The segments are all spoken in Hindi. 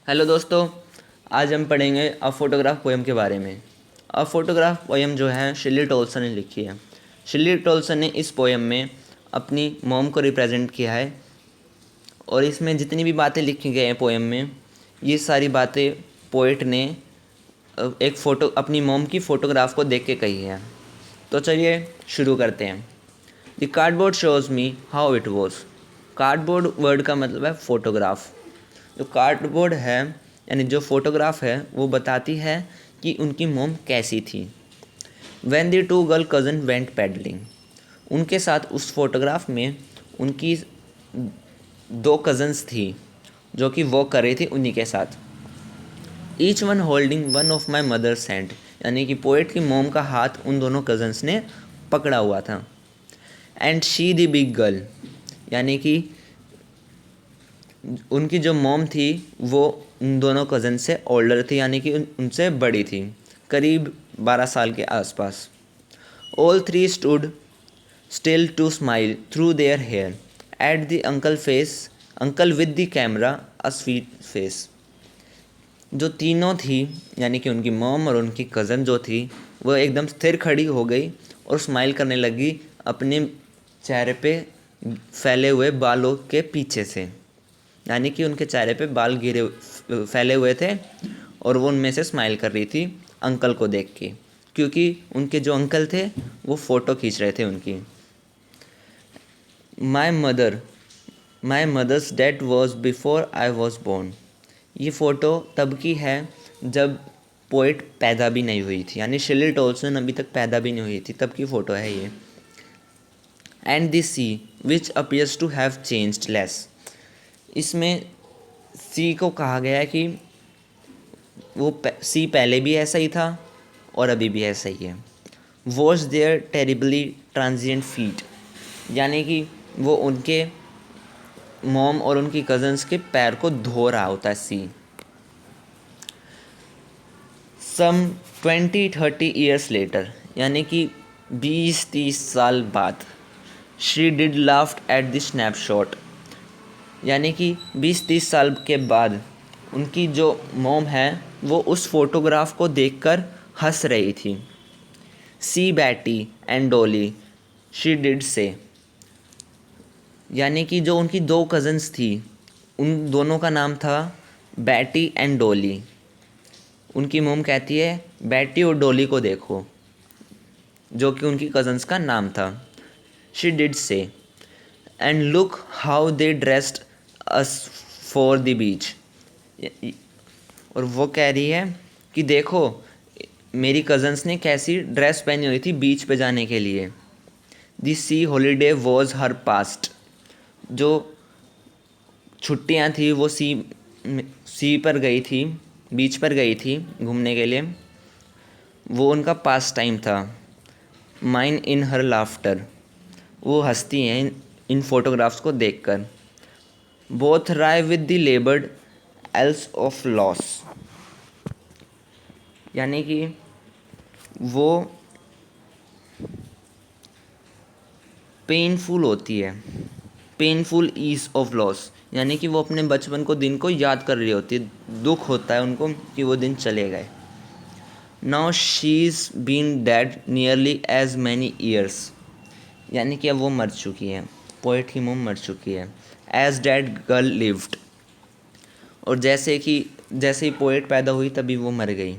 हेलो दोस्तों, आज हम पढ़ेंगे अ फोटोग्राफ पोएम के बारे में। अ फोटोग्राफ पोएम जो है शिली टोल्सन ने लिखी है। शिली टोल्सन ने इस पोएम में अपनी मॉम को रिप्रेजेंट किया है और इसमें जितनी भी बातें लिखी गई हैं पोएम में, ये सारी बातें पोएट ने एक फ़ोटो अपनी मॉम की फ़ोटोग्राफ को देख के कही है। तो चलिए शुरू करते हैं। The cardboard shows me how it was. Cardboard word का मतलब है फ़ोटोग्राफ। जो कार्डबोर्ड है यानी जो फ़ोटोग्राफ है वो बताती है कि उनकी मोम कैसी थी। When the two girl cousin went paddling, उनके साथ उस फोटोग्राफ में उनकी दो कज़न्स थी जो कि वॉक कर रही थी उन्हीं के साथ। Each one holding one of my mother's hand, यानी कि पोएट की मोम का हाथ उन दोनों कज़न्स ने पकड़ा हुआ था। And she the big girl, यानी कि उनकी जो मॉम थी वो उन दोनों कज़न से ओल्डर थी, यानी कि उनसे बड़ी थी, करीब 12 साल के आसपास। All three stood still to smile through their hair at the uncle with the camera a sweet face. जो तीनों थी यानी कि उनकी मॉम और उनकी कज़न जो थी वो एकदम स्थिर खड़ी हो गई और स्माइल करने लगी अपने चेहरे पे फैले हुए बालों के पीछे से, यानी कि उनके चेहरे पे बाल गिरे फैले हुए थे और वो उनमें से स्माइल कर रही थी अंकल को देख के, क्योंकि उनके जो अंकल थे वो फ़ोटो खींच रहे थे उनकी। My mother's death was before I was born. ये फ़ोटो तब की है जब पोइट पैदा भी नहीं हुई थी, यानी शिली टोल्सन अभी तक पैदा भी नहीं हुई थी, तब की फ़ोटो है ये। And the sea which appears to have changed less, इसमें सी को कहा गया है कि वो सी पहले भी ऐसा ही था और अभी भी ऐसा ही है। Wash their terribly transient feet, यानी कि वो उनके मॉम और उनकी कज़न्स के पैर को धो रहा होता है सी। सम 20-30 ईयर्स लेटर, यानी कि 20-30 साल बाद। She did laughed at the snapshot, यानी कि 20-30 साल के बाद उनकी जो मॉम है वो उस फोटोग्राफ को देखकर हंस रही थी। सी बैटी एंड डोली शी डिड से, यानी कि जो उनकी दो कज़न्स थी उन दोनों का नाम था बैटी एंड डोली। उनकी मॉम कहती है बैटी और डोली को देखो, जो कि उनकी कज़न्स का नाम था। शी डिड से and look how they dressed us for the beach, और वो कह रही है कि देखो मेरी कज़न्स ने कैसी ड्रेस पहनी हुई थी बीच पे जाने के लिए। The C holiday was her past, जो छुट्टियां थी वो सी पर गई थी, बीच पर गई थी घूमने के लिए, वो उनका पास टाइम था। माइन इन हर लाफ्टर, वो हंसती हैं इन फोटोग्राफ्स को देखकर। Both wry with the laboured else of loss, यानी कि वो पेनफुल होती है, पेनफुल ईज ऑफ लॉस, यानी कि वो अपने बचपन को दिन को याद कर रही होती है, दुख होता है उनको कि वो दिन चले गए। Now she is been dead nearly as many years, यानी कि अब वो मर चुकी है, पोएट की मोम मर चुकी है। एज डेड गर्ल लिव्ड, और जैसे ही पोएट पैदा हुई तभी वो मर गई।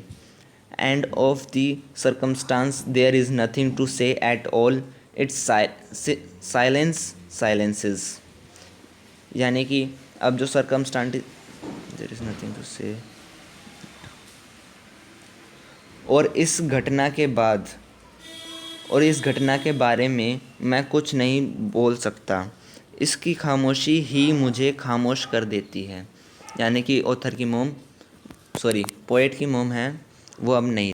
And of the circumstance there is nothing to say at all, its silences, यानी कि अब जो circumstance there is nothing to say, और इस घटना के बारे में मैं कुछ नहीं बोल सकता, इसकी खामोशी ही मुझे खामोश कर देती है, यानी कि पोएट की मोम है वो अब नहीं